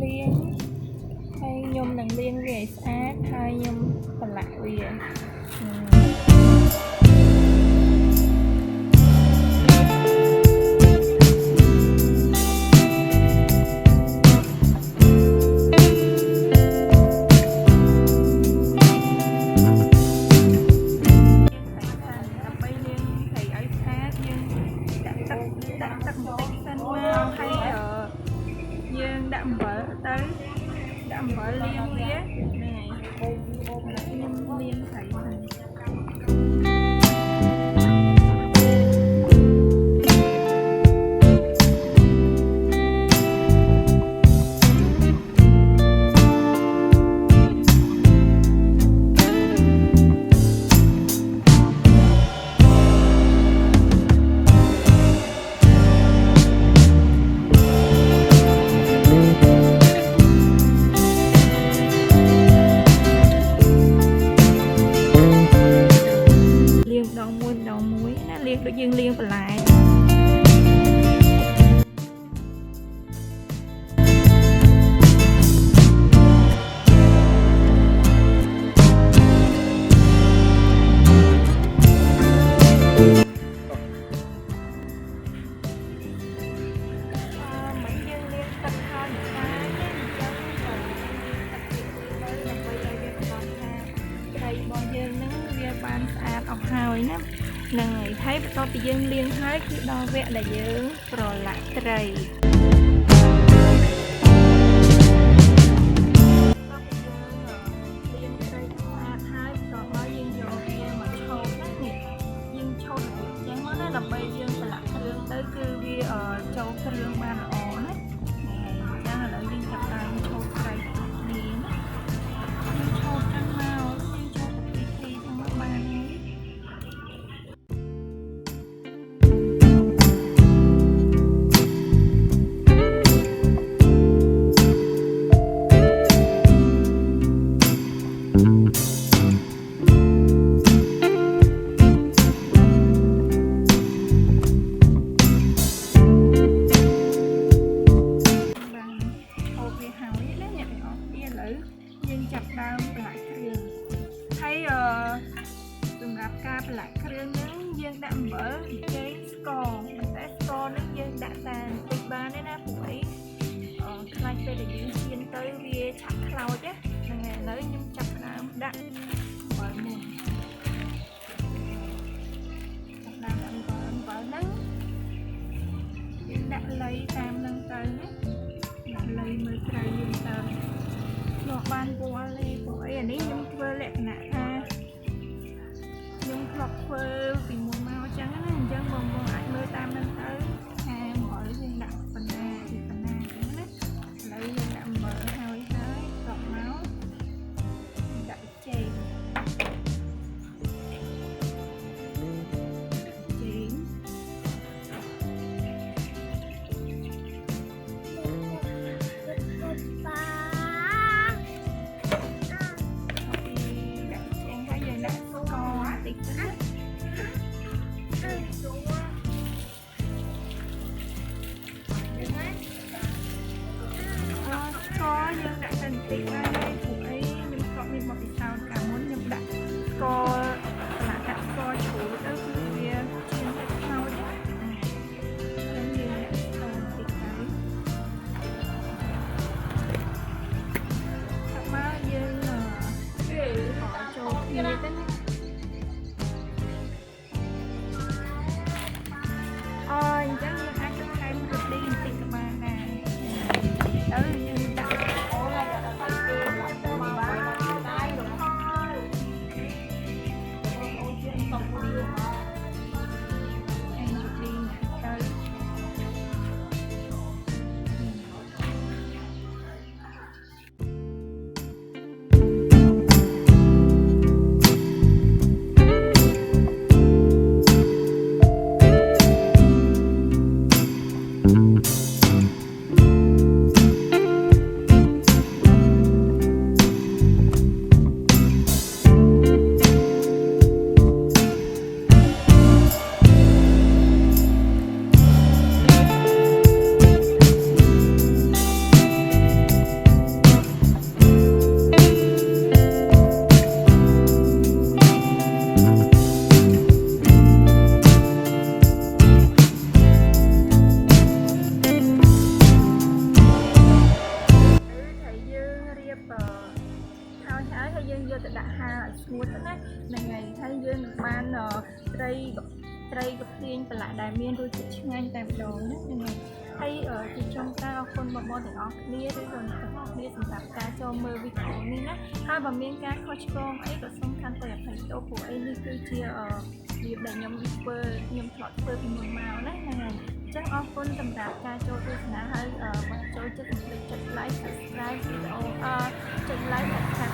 លៀងហើយខ្ញុំនឹងលាងវាឲ្យស្អាតហើយខ្ញុំប្រឡាក់វាយើងដាក់អំបិលទៅដាក់អំបិលលាងវាហ្នឹងហើយខ្ញុំលាងត្រីហ្នឹងដូចយើងលាងបន្លែរបស់យើងនឹងវាបានស្អាតអស់ហើយណាហ្នឹងហើយបន្ទាប់ពីយើងលាងហើយគឺដល់វគ្គដែលយើងប្រឡាក់ត្រីលាងត្រីស្អាតហើយបន្ទាប់មកយើងយកវាមកឆូតណានេះយើងឆូតរបៀបចឹងមកណាដើម្បីយើងប្រឡាក់គ្រឿងទៅគឺវាចូលគ្រឿងបានល្អណាចឹងឥឡូវយើងចាប់ដើមឆូតត្រីនេះណាយើងឆូតចឹងមកយើងចាប់ដើមប្រឡាក់គ្រឿងហើយសម្រាប់ការប្រឡាក់គ្រឿងហ្នឹងយើងដាក់អំបិលចេងស្ករតែស្ករហ្នឹងយើងដាក់តែបន្តិចបានទេណាព្រោះអីខ្លាចពេលដែលយើងឈានទៅវាឆាប់ខ្លោចណាហ្នឹងហើយឥឡូវខ្ញុំចាប់ដើមដាក់អំបិលមុនចាប់ដើមដាក់អំបិលហ្នឹងយើងដាក់លៃតាមហ្នឹងទៅណាដាក់លៃមើលត្រីយើងទៅយកបានពណ៌លេព្រោះអីអានេះខ្ញុំធ្វើលក្ខណៈថាខ្ញុំធ្លាប់ធ្វើពីមុនមកអញ្ចឹងណាអញ្ចឹងបងអាចមើលតាមហ្នឹងទៅថាអំបិលយើងដាក់ប៉ុណ្ណាពីប៉ុណ្ណាអញ្ចឹងណាឥឡូវយើងដាក់អំបិលហើយត្រប់មកដាក់ចេងយើងដាក់តែបន្តិចបានហើយព្រោះអីខ្ញុំធ្លាប់មានបទពិសោធន៍កាលមុនខ្ញុំដាក់ស្ករប្រឡាក់ដាក់ស្ករជ្រូកទៅគឺវាឈាមទៅខ្លោចហ្នឹងយើងដាក់ស្ករបន្តិចទៅតែមកយើងចូលគ្នាទៅណាអញ្ចឹងយើងអាចបន្ថែមរ៉ូឌីបន្តិចក៏បានដែរទៅយើង ស្ងួតណាហ្នឹងហើយហើយយើងនឹងបានត្រីកភ្លៀងប្រឡាក់ដែលមានរសជាតិឆ្ងាញ់តែម្ដងណាហ្នឹងហើយជាចុងក្រោយអរគុណបងប្អូនទាំងអស់គ្នាឬក៏អ្នកទាំងអស់គ្នាសម្រាប់ការចូលមើលវីដេអូនេះណាហើយបើមានការខុសឆ្គងអីក៏សូមខន្តីអភ័យទោសព្រោះអីនេះគឺជារបៀបដែលខ្ញុំធ្លាប់ធ្វើពីមុនមកណាហ្នឹងហើយអញ្ចឹងអរគុណសម្រាប់ការចូលទស្សនាហើយបើចូលចិត្តកុំភ្លេចចុច like subscribe វីដេអូចុច like និង